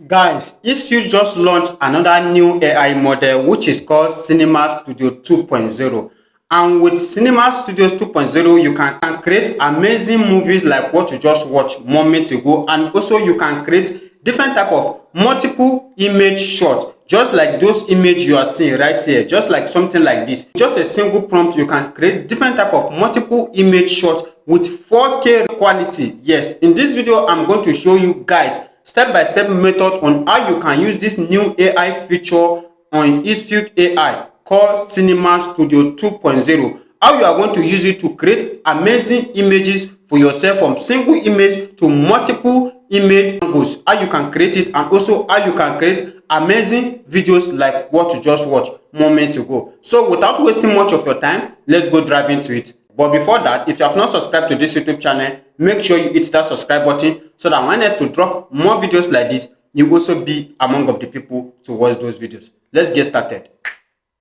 Guys, Higgsfield just launched another new AI model which is called Cinema Studio 2.0. And with Cinema Studios 2.0, you can create amazing movies like what you just watched moment ago, and also you can create different type of multiple image shots, just like those image you are seeing right here, just like something like this. Just a single prompt, you can create different type of multiple image shots with 4K quality. Yes, in this video, I'm going to show you guys step-by-step method on how you can use this new AI feature on Higgsfield AI called Cinema Studio 2.0. How you are going to use it to create amazing images for yourself, from single image to multiple image angles, how you can create it, and also how you can create amazing videos like what you just watched moment ago. So without wasting much of your time, let's go dive into it. But before that, if you have not subscribed to this YouTube channel, make sure you hit that subscribe button so that when next to drop more videos like this, you also be among of the people to watch those videos. Let's get started.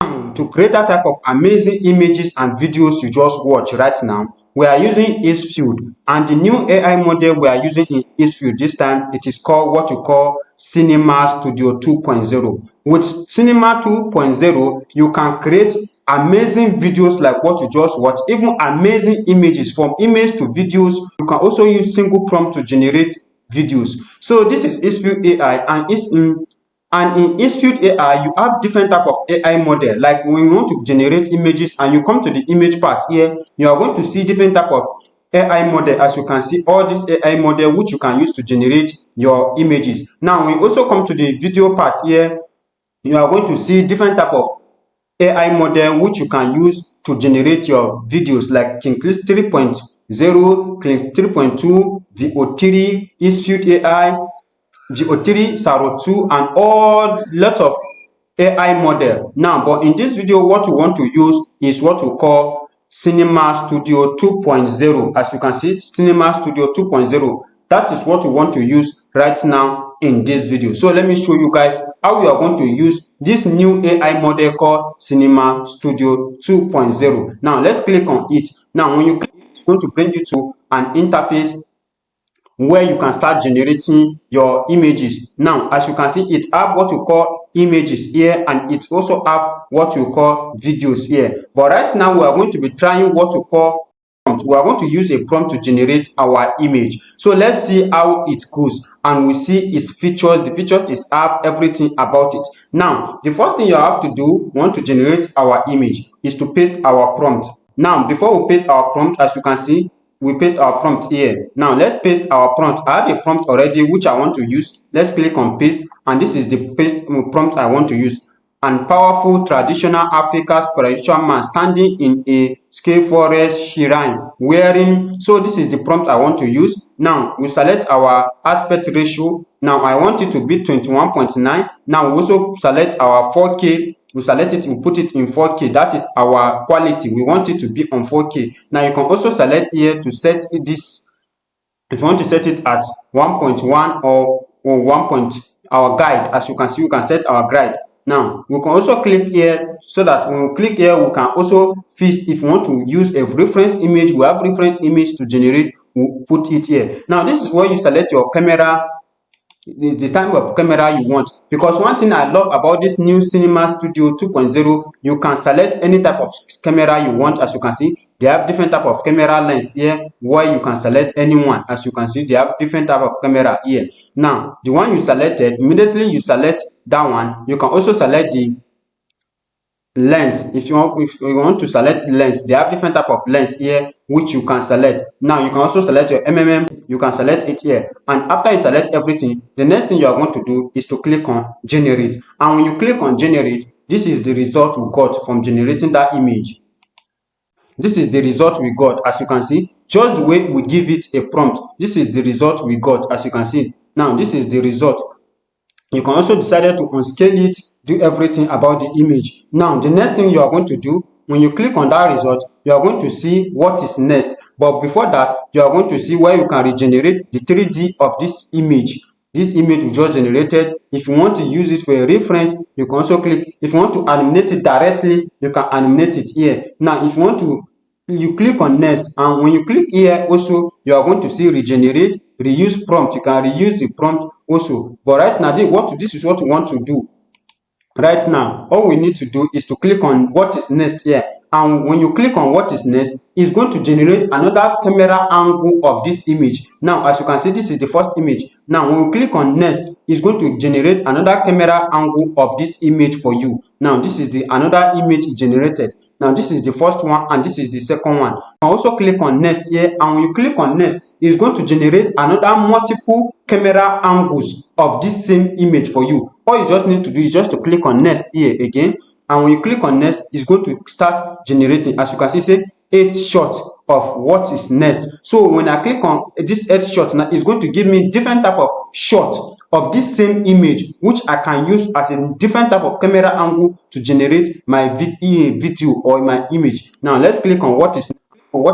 To create that type of amazing images and videos you just watch right now, we are using Higgsfield, and the new AI model we are using in Higgsfield this time, it is called what you call Cinema Studio 2.0. With Cinema 2.0, you can create amazing videos like what you just watched, even amazing images, from image to videos. You can also use single prompt to generate videos. So this is Higgsfield AI, and in Higgsfield AI, you have different type of AI model. Like when you want to generate images and you come to the image part here, you are going to see different type of AI model. As you can see, all this AI model which you can use to generate your images. Now, when you also come to the video part here, you are going to see different type of AI model which you can use to generate your videos, like King 3.0, King 3.2, VO3, Higgsfield AI, GO3, Saro 2, and all lot of AI model. Now, but in this video, what we want to use is what we call Cinema Studio 2.0. As you can see, Cinema Studio 2.0. That is what we want to use right now in this video. So let me show you guys how we are going to use this new AI model called Cinema Studio 2.0. Now, let's click on it. Now, when you click, it's going to bring you to an interface where you can start generating your images. Now, as you can see, it have what you call images here, and it also have what you call videos here. But right now, we are going to be trying what you call prompt. We are going to use a prompt to generate our image. So let's see how it goes, and we see its features. The features is have everything about it. Now, the first thing you have to do, want to generate our image, is to paste our prompt. Now, before we paste our prompt, as you can see, we paste our prompt here. Now let's paste our prompt. I have a prompt already which I want to use. Let's click on paste, and this is the paste prompt I want to use. And powerful traditional African spiritual man standing in a scale forest shrine wearing. So this is the prompt I want to use. Now we select our aspect ratio. Now I want it to be 21.9. Now we also select our 4K. We select it, we put it in 4K. That is our quality. We want it to be on 4K. Now you can also select here to set this. If you want to set it at 1.1 or 1. Our guide, as you can see, we can set our guide. Now we can also click here, so that when we click here, we can also fix. If you want to use a reference image, we have reference image to generate. We'll put it here. Now this is where you select your camera, the type of camera you want. Because one thing I love about this new Cinema Studio 2.0, you can select any type of camera you want. As you can see, they have different type of camera lens here where you can select any one. As you can see, they have different type of camera here. Now the one you selected, immediately you select that one, you can also select the lens. If you want to select lens, they have different type of lens here which you can select. Now you can also select your you can select it here. And after you select everything, the next thing you are going to do is to click on generate. And when you click on generate, this is the result we got from generating that image. This is the result we got. As you can see, just the way we give it a prompt, this is the result we got. As you can see, now this is the result. You can also decide to unscale it, do everything about the image. Now the next thing you are going to do, when you click on that result, you are going to see what is next. But before that, you are going to see where you can regenerate the 3D of this image. This image we just generated. If you want to use it for a reference, you can also click. If you want to animate it directly, you can animate it here. Now if you want to you click on next, and when you click here also, you are going to see regenerate, reuse prompt. You can reuse the prompt also, but right now this is what we want to do. Right now, all we need to do is to click on what is next here, and when you click on what is next, it's going to generate another camera angle of this image. Now, as you can see, this is the first image. Now, when you click on next, it's going to generate another camera angle of this image for you. Now, this is the another image generated. Now, this is the first one and this is the second one. You can also click on next here, and when you click on next, it's going to generate another multiple camera angles of this same image for you. All you just need to do is just to click on next here again, and when you click on next, it's going to start generating. As you can see, say 8 shots of what is next. So when I click on this 8 shots now, it's going to give me different type of shot of this same image, which I can use as a different type of camera angle to generate my video or my image. Now let's click on what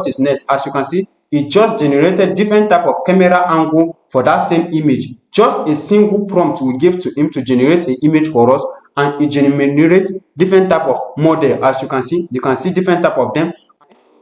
is next. As you can see, it just generated different type of camera angle for that same image. Just a single prompt we give to him to generate an image for us, and it generates different type of model. As you can see different type of them.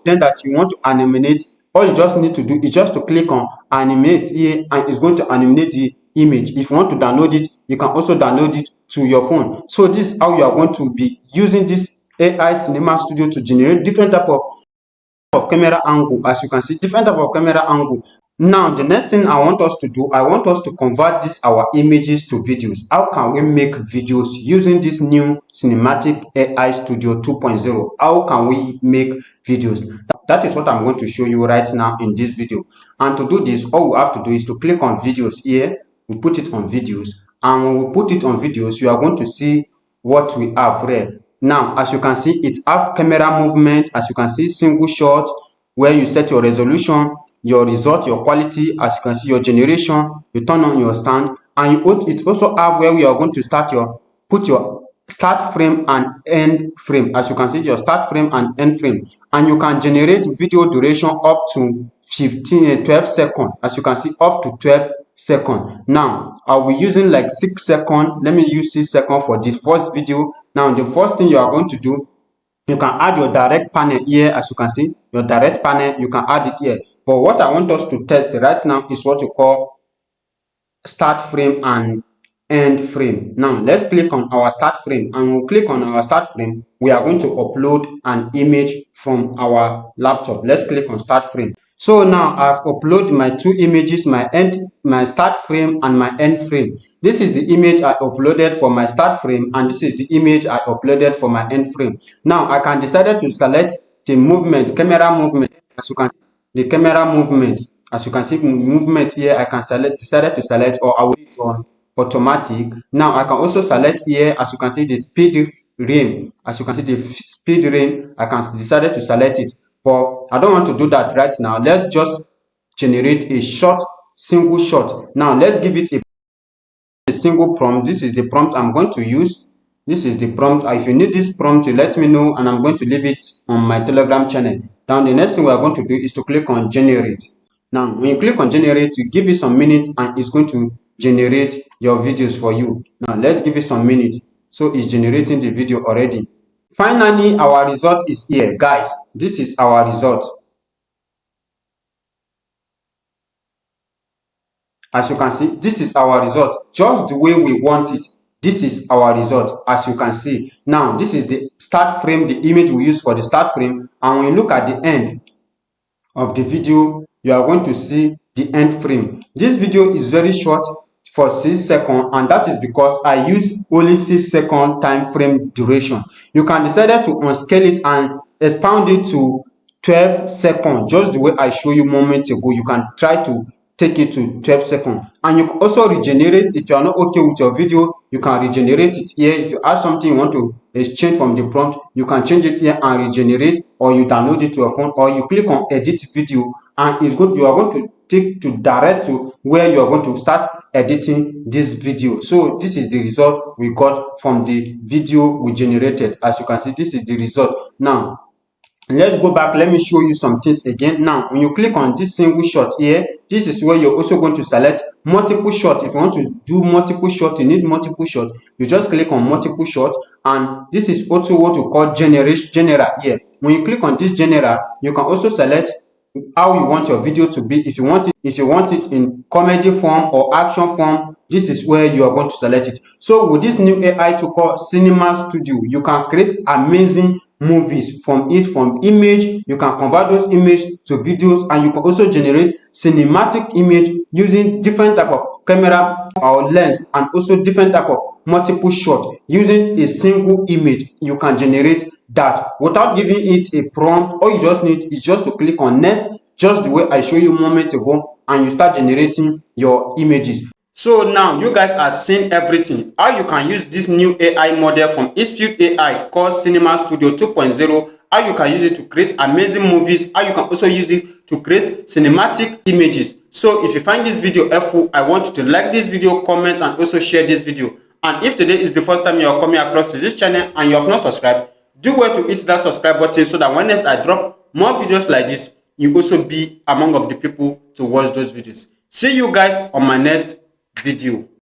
Then that you want to animate, all you just need to do is just to click on animate here, and it's going to animate the image. If you want to download it, you can also download it to your phone. So this is how you are going to be using this AI Cinema Studio to generate different type of camera angle. As you can see, different type of camera angle. Now the next thing I want us to do, I want us to convert this our images to videos. How can we make videos using this new cinematic AI Studio 2.0? How can we make videos? That is what I'm going to show you right now in this video. And to do this, all we have to do is to click on videos here. We put it on videos, and when we put it on videos, you are going to see what we have here. Now, as you can see, it have camera movement. As you can see, single shot, where you set your resolution, your result, your quality. As you can see, your generation, you turn on your stand, and it also have where we are going to put your start frame and end frame. As you can see, your start frame and end frame, and you can generate video duration up to 12 seconds. As you can see, up to 12 seconds. Now I'll be using like 6 seconds. Let me use 6 seconds for this first video. Now the first thing you are going to do, you can add your direct panel here. As you can see, your direct panel, you can add it here. But what I want us to test right now is what you call start frame and end frame. Now let's click on our start frame, and we'll click on our start frame. We are going to upload an image from our laptop. Let's click on start frame. So now I've uploaded my two images, my start frame and my end frame. This is the image I uploaded for my start frame, and this is the image I uploaded for my end frame. Now I can decide to select the camera movement. As you can see, the camera movement. As you can see, movement here, I can decided to select, or I will put it on automatic. Now I can also select here, as you can see, the speed range. As you can see, the speed range, I can decided to select it, but I don't want to do that right now. Let's just generate a single shot. Now let's give it a single prompt. This is the prompt I'm going to use. This is the prompt. If you need this prompt, you let me know, and I'm going to leave it on my Telegram channel. Now the next thing we are going to do is to click on generate. Now when you click on generate, you give it some minutes, and it's going to generate your videos for you. Now let's give it some minutes. So it's generating the video already. Finally, our result is here, guys. This is our result. As you can see, this is our result, just the way we want it. This is our result, as you can see. Now this is the start frame, the image we use for the start frame, and when you look at the end of the video, you are going to see the end frame. This video is very short, for 6 seconds, and that is because I use only 6 second time frame duration. You can decide to unscale it and expand it to 12 seconds, just the way I showed you moments ago. You can try to take it to 12 seconds, and you can also regenerate. If you are not okay with your video, you can regenerate it here. If you add something you want to exchange from the prompt, you can change it here and regenerate, or you download it to your phone, or you click on edit video, and it's good. You are going to take to direct to where you are going to start editing this video. So this is the result we got from the video we generated. As you can see, this is the result. Now let's go back. Let me show you some things again. Now when you click on this single shot here, this is where you're also going to select multiple shot. If you want to do multiple shot, you need multiple shot, you just click on multiple shot, and this is also what we call general here. When you click on this general, you can also select how you want your video to be. If you want it in comedy form or action form, this is where you are going to select it. So with this new AI tool called Cinema Studio, you can create amazing movies from image. You can convert those images to videos, and you can also generate cinematic image using different type of camera or lens, and also different type of multiple shot. Using a single image, you can generate that without giving it a prompt. All you just need is just to click on next, just the way I showed you a moment ago, and you start generating your images. So now you guys have seen everything, how you can use this new AI model from Higgsfield AI called Cinema Studio 2.0, how you can use it to create amazing movies, how you can also use it to create cinematic images. So if you find this video helpful, I want you to like this video, comment, and also share this video. And if today is the first time you are coming across to this channel and you have not subscribed, do well to hit that subscribe button so that when next I drop more videos like this, you also be among of the people to watch those videos. See you guys on my next video.